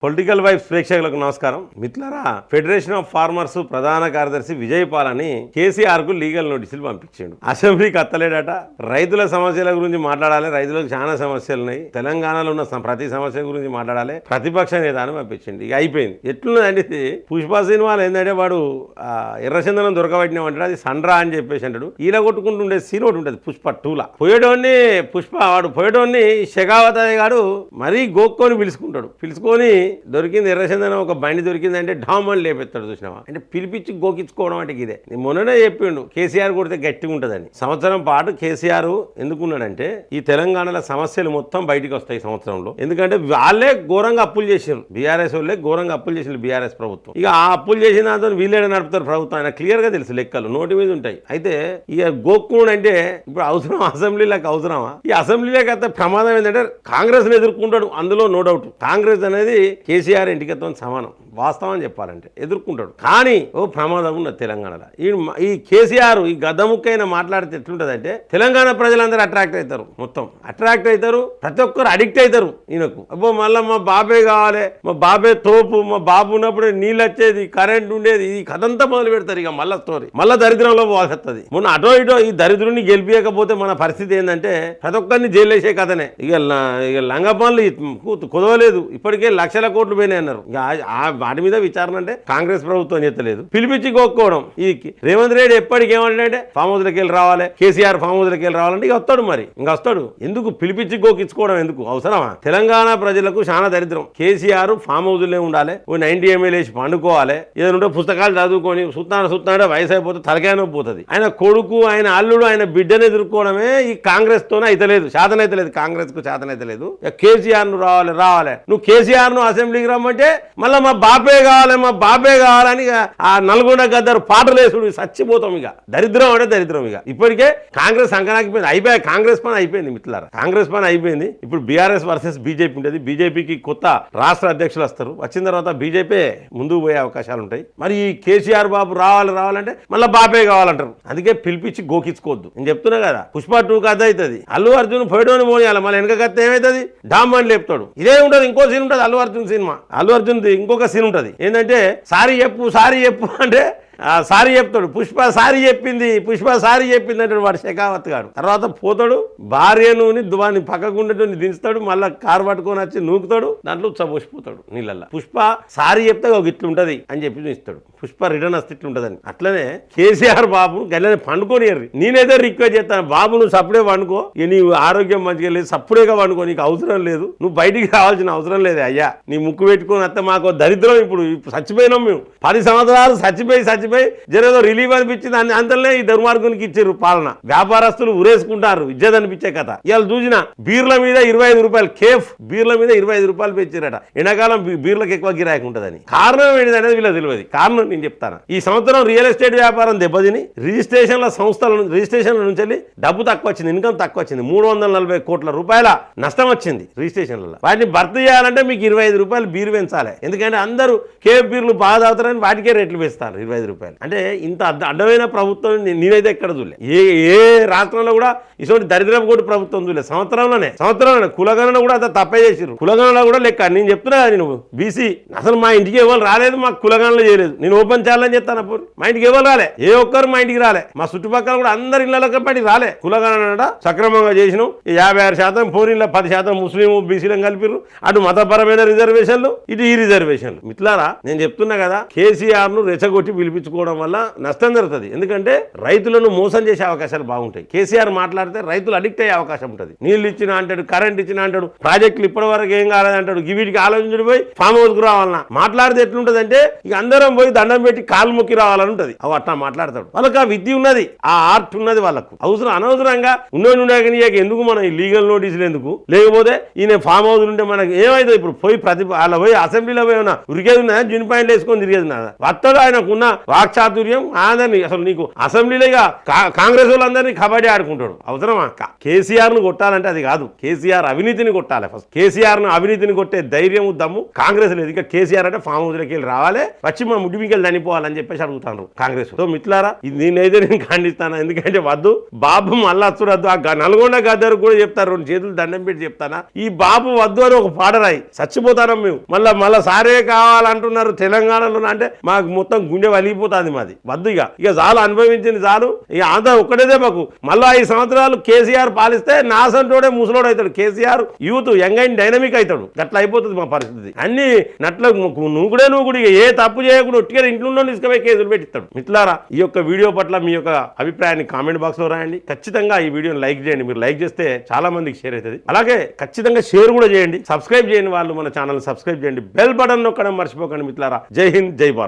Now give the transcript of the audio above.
Political vibes ప్రేక్షకులకు నమస్కారం. మిత్రులారా, ఫెడరేషన్ ఆఫ్ ఫార్మర్స్ ప్రధాన కార్యదర్శి విజయపాల్ అని కేసీఆర్ కు లీగల్ నోటీసులు పంపించాడు. అసెంబ్లీకి అత్తలేడట. రైతుల సమస్యల గురించి మాట్లాడాలి, రైతులకు చాలా సమస్యలు ఉన్నాయి, తెలంగాణలో ఉన్న ప్రతి సమస్య గురించి మాట్లాడాలి, ప్రతిపక్ష నేత అని పంపించండి. ఇక అయిపోయింది. ఎట్లున్నదండి ఇది? పుష్ప సినిమాలు ఏంటంటే వాడు ఎర్రచందనం దొరకబట్టినామంటాడు, అది సండ్రా అని చెప్పేసి అంటాడు. ఈల కొట్టుకుంటుండే సీన్ ఒకటి ఉంటుంది పుష్ప 2లా. పోయేటోన్ని వాడు పోయేటోన్ని షెకావతయ్య గాడు మరీ గోక్కొని పిలుచుకొని దొరికింది ఎర్రచందనం ఒక బండి దొరికిందంటే డామ్ అని లేపెత్తాడు. చూసినావా? అంటే పిలిపించి గోకించుకోవడం అంటే ఇదే. నేను మొన్ననే చెప్పిండు కేసీఆర్ కొడితే గట్టిగా ఉంటుందని. సంవత్సరం పాటు కేసీఆర్ ఎందుకున్నాడంటే ఈ తెలంగాణలో సమస్యలు మొత్తం బయటకు వస్తాయి సంవత్సరంలో. ఎందుకంటే వాళ్ళే ఘోరంగా అప్పులు చేసారు, బీఆర్ఎస్ వాళ్ళే ఘోరంగా అప్పులు చేసారు బీఆర్ఎస్ ప్రభుత్వం. ఇక ఆ అప్పులు చేసిన దాంతో వీళ్ళే నడుపుతారు ప్రభుత్వం. ఆయన క్లియర్ గా తెలుసు, లెక్కలు నోటి మీద ఉంటాయి. అయితే ఇక గోక్కుడు అంటే ఇప్పుడు అవసరం, అసెంబ్లీలోకి అవసరమా? ఈ అసెంబ్లీలోకి అయితే ప్రమాదం ఏంటంటే కాంగ్రెస్ ని ఎదుర్కొంటాడు, అందులో నో డౌట్. కాంగ్రెస్ అనేది కేసీఆర్ ఇంటికతో సమానం, వాస్తవం చెప్పాలంటే ఎదుర్కొంటాడు. కానీ ఓ ప్రమాదం ఉన్నది తెలంగాణలో. ఈ కేసీఆర్ ఈ గద్దముక్కైన మాట్లాడితే ఎట్లుంటదంటే తెలంగాణ ప్రజలందరూ అట్రాక్ట్ అవుతారు, మొత్తం అట్రాక్ట్ అవుతారు, ప్రతి ఒక్కరు అడిక్ట్ అవుతారు ఈయనకు. అబ్బో మళ్ళీ మా బాబే కావాలి, మా బాబే తోపు, మా బాబు ఉన్నప్పుడే నీళ్ళు వచ్చేది, కరెంట్ ఉండేది, ఈ కథంతా మొదలు పెడతారు. ఇక మళ్ళా స్టోరీ మళ్ళా దరిద్రంలో పోవాల్సి వస్తుంది. మొన్న అటో ఇటో ఈ దరిద్రుని గెలిపియకపోతే మన పరిస్థితి ఏంటంటే ప్రతి ఒక్కరిని జైలు వేసే కథనే. ఇక లంగ పనులు కుదవలేదు, ఇప్పటికే లక్షల కోట్లు పోయినాయి అన్నారు. వాటి మీద విచారణ అంటే కాంగ్రెస్ ప్రభుత్వం చేస్తలేదు, పిలిపించి గోక్కోవడం. ఈ రేవంత్ రెడ్డి ఎప్పటికి ఏమంటే ఫామ్ హౌస్ లకి వెళ్ళి రావాలి, కేసీఆర్ ఫామ్ హౌస్ లకి వెళ్ళి రావాలంటే ఇక వస్తాడు. మరి ఇంకా వస్తాడు ఎందుకు? పిలిపించి గోకించుకోవడం ఎందుకు? అవసరమా? తెలంగాణ ప్రజలకు చాలా దరిద్రం. కేసీఆర్ ఫామ్ హౌస్ లే ఉండాలి, ఓ 90 ఎమ్మెల్యేసి పండుకోవాలి, ఏదంటే పుస్తకాలు చదువుకొని సుత్తాడే వయసు అయిపోతే తలకాయనో పోతుంది. ఆయన కొడుకు, ఆయన అల్లుడు, ఆయన బిడ్డను ఎదుర్కోవడమే ఈ కాంగ్రెస్ తోనే అయితలేదు, శాతనైతలేదు, కాంగ్రెస్ కు శాతనైతలేదు. కేసీఆర్ ను రావాలి, నువ్వు కేసీఆర్ ను అసెంబ్లీకి రమ్మంటే మళ్ళీ మా బాపే కావాలని ఆ నల్గొండ గద్దరు పాటలు వేసుడు చచ్చిపోతాం. ఇక దరిద్రం అంటే దరిద్రం. ఇక ఇప్పటికే కాంగ్రెస్ సంకనాకిపోయింది, అయిపోయి కాంగ్రెస్ పని అయిపోయింది మిత్రులారా, కాంగ్రెస్ పని అయిపోయింది. ఇప్పుడు బీఆర్ఎస్ వర్సెస్ బీజేపీ ఉంటుంది. బీజేపీకి కొత్త రాష్ట్ర అధ్యక్షులు వస్తారు, వచ్చిన తర్వాత బీజేపీ ముందుకు పోయే అవకాశాలు ఉంటాయి. మరి ఈ కేసీఆర్ బాబు రావాలంటే మళ్ళీ బాపే కావాలంటారు. అందుకే పిలిపించి గోకించుకోవద్దు. నేను చెప్తున్నా కదా, పుష్ప 2 కథ అవుతుంది. అల్లు అర్జున్ పోయడోని మోనియాలి, మళ్ళీ వెనక కథ ఏమవుతుంది? డామ్ అని లేపుతాడు. ఇదే ఉంటుంది. ఇంకో సీన్ ఉంటుంది అల్లు అర్జున్ సినిమా. అల్లు అర్జున్ ఇంకొక సీన్ ఉంటుంది ఏంటంటే సారీ చెప్పు అంటే సారీ చెప్తాడు. పుష్ప సారీ చెప్పింది అంటే వాడు షెకావత్ గాడు. తర్వాత పోతాడు, భార్యను వాడిని పక్కకుండేటోని దించుతాడు, మళ్ళీ కారు పట్టుకొని వచ్చి నూకుతాడు, దాంట్లో ఉచ్చబోసిపోతాడు నీళ్ళల్లో. పుష్ప సారీ చెప్తే ఒక ఇట్లుంటది అని చెప్పి చూస్తాడు. పుష్ప రిటర్న్ వస్తే ఇట్లుంటదని. అట్లనే కేసీఆర్ బాబు గల్లనే పండుకొని నేనైతే రిక్వెస్ట్ చేస్తాను, బాబు నువ్వు సప్పుడే పండుకో, నీ ఆరోగ్యం మంచిగా లేదు, సప్పుడేగా పండుకో, నీకు అవసరం లేదు, నువ్వు బయటికి రావాల్సిన అవసరం లేదు అయ్యా, నీ ముక్కు పెట్టుకొని అత్త మాకు దరిద్రం. ఇప్పుడు చచ్చిపోయినాం మేము, 10 సంవత్సరాలు చచ్చిపోయి జరేదో రిలీవ్ అనిపించింది, అంతలే ఈ దుర్మార్గునికి ఇచ్చారు పాలన. వ్యాపారస్తులు ఉరేసుకుంటారు, ఇజ్జత్ అనిపించే కథ. ఇవాళ చూసిన బీర్ల మీద 25 రూపాయలు, కేఫ్ బీర్ల మీద 25 రూపాయలు పెంచారట. ఎండాకాలం బీర్లకు ఎక్కువ గిరాకీ ఉంటుందని. కారణం ఏంటి అనేది వీళ్ళకి తెలియదు. కారణం నేను చెప్తాను. ఈ సంవత్సరం రియల్ ఎస్టేట్ వ్యాపారం దెబ్బతిని రిజిస్ట్రేషన్ల నుంచి డబ్బు తక్కువ వచ్చింది, ఇన్కమ్ తక్కువ వచ్చింది. 340 కోట్ల రూపాయల నష్టం వచ్చింది రిజిస్ట్రేషన్లలో. వాటిని భర్తీ చేయాలంటే మీకు 25 రూపాయలు బీరు పెంచాలి. ఎందుకంటే అందరూ కేఫ్ బీర్లు బాగా తాగుతారని వాటికే రేట్లు పెంచుతారు 25 రూపాయలు. అంటే ఇంత అడ్డమైన ప్రభుత్వం నేనైతే ఎక్కడ చూడలే. ఏ రాష్ట్రంలో కూడా ఇటువంటి దరిద్రపు కూడా ప్రభుత్వం చూడలేదు. సంవత్సరంలోనే కులగణన కూడా అంత తప్పే చేసిరు. కులగణన కూడా లెక్క. నేను చెప్తున్నా కదా, నేను బీసీ, అసలు మా ఇంటికి ఎవరు రాలేదు, మాకు కులగణన చేయలేదు. నేను ఓపెన్ చేయాలని చెప్తాను. అప్పుడు మా ఇంటికి ఎవరు రాలే, ఏ ఒక్కరు మా ఇంటికి రాలే. మా చుట్టుపక్కల కూడా అందరి ఇళ్ళకి పడి రాలే. కులగణన సక్రమంగా చేసినాం. 56% పోనీళ్ళ 10% ముస్లిం బీసీలను కలిపిరు. అటు మతపరమైన రిజర్వేషన్లు, ఇటు ఈ రిజర్వేషన్లు. మిత్రులారా, నేను చెప్తున్నా కదా, కేసీఆర్ ను రెచ్చగొట్టి పిలిపించుకోవడం వల్ల నష్టం జరుగుతుంది. ఎందుకంటే రైతులను మోసం చేసే అవకాశాలు బాగుంటాయి. కేసీఆర్ మాట్లాడితే రైతులు అడిక్ట్ అయ్యే అవకాశం ఉంటుంది. నీళ్ళు ఇచ్చినా అంటాడు, కరెంట్ ఇచ్చినా అంటాడు, ప్రాజెక్టులు ఇప్పటి వరకు ఏం కాలేదంటాడు. వీటికి ఆలోచించుడు పోయి ఫామ్ హౌస్ కు రావాలన్నా మాట్లాడితే ఎట్లుంటది అంటే ఇక అందరం పోయి దండం పెట్టి కాలు మొక్కి రావాలని ఉంటది. అవి అట్లా మాట్లాడతాడు. వాళ్ళకి ఆ విద్య ఉన్నది, ఆ ఆర్ట్ ఉన్నది. వాళ్ళకు అనవసరంగా ఉండేక ఎందుకు మనం ఈ లీగల్ నోటీసులు ఎందుకు? లేకపోతే ఈయన ఫామ్ హౌస్ ఉంటే మనకి ఏమైతే ఇప్పుడు పోయి వాళ్ళ పోయి అసెంబ్లీలో పోయి ఉన్నా ఉరికేది ఉన్నదా? జిన్ పాయింట్లు వేసుకొని తిరిగేది ఉన్నదా? వస్తాడు, ఆయనకున్న వాక్చాతుర్యం అందరినీ అసలు నీకు అసెంబ్లీలో ఇక కాంగ్రెస్ వాళ్ళందరినీ కబడ్డీ ఆడుకుంటాడు అవసరమా? కేసీఆర్ ను కొట్టాలంటే అది కాదు, కేసీఆర్ అవినీతిని కొట్టాలి. ఫస్ట్ కేసీఆర్ ను అవినీతిని కొట్టే ధైర్యం దమ్ము కాంగ్రెస్ లేదు. ఇంకా కేసీఆర్ అంటే ఫామ్ హౌస్లోకి వెళ్ళి రావాలి, వచ్చి మా ముడిమికెళ్ళి చనిపోవాలని చెప్పేసి అడుగుతాను కాంగ్రెస్. సో మిత్రులారా, దీన్నైతే నేను ఖండిస్తాను. ఎందుకంటే వద్దు, బాబు మళ్ళీ అచ్చురద్దు. ఆ నల్గొండ గద్దరు కూడా చెప్తారు, 2 చేతులు దండం పెట్టి చెప్తానా, ఈ బాబు వద్దు అని ఒక పాడరాయి చచ్చిపోతాను మేము. మళ్ళా సారే కావాలంటున్నారు తెలంగాణలో అంటే మాకు మొత్తం గుండె వలిగిపోతుంది మాది. వద్దు, ఇక చాలు, అనుభవించింది చాలు. ఇక ఆంధ్ర ఒక్కటేదే మాకు. మళ్ళీ 5 సంవత్సరాలు కేసీఆర్ పాలిస్తే నాసంటోడే ముసలోడు అవుతాడు. KCR youth young and dynamic అవుతాడు. అట్లా అయిపోతుంది మా పరిస్థితి. అన్ని నట్ల నువ్వు కూడా ఏ తప్పు చేయకుండా ఒట్టిగా ఇంట్లో తీసుకుపోయి కేసులు పెట్టిస్తాడు. మిత్రులారా, ఈ యొక్క వీడియో పట్ల మీ యొక్క అభిప్రాయాన్ని కామెంట్ బాక్స్ లో రాయండి. ఖచ్చితంగా ఈ వీడియోని లైక్ చేయండి. మీరు లైక్ చేస్తే చాలా మందికి షేర్ అవుతుంది. అలాగే ఖచ్చితంగా షేర్ కూడా చేయండి. సబ్స్క్రైబ్ చేయని వాళ్ళు మన ఛానల్ సబ్స్క్రైబ్ చేయండి. బెల్ బటన్ నొక్కడం మర్చిపోకండి మిత్రులారా. జై హింద్, జై భారత్.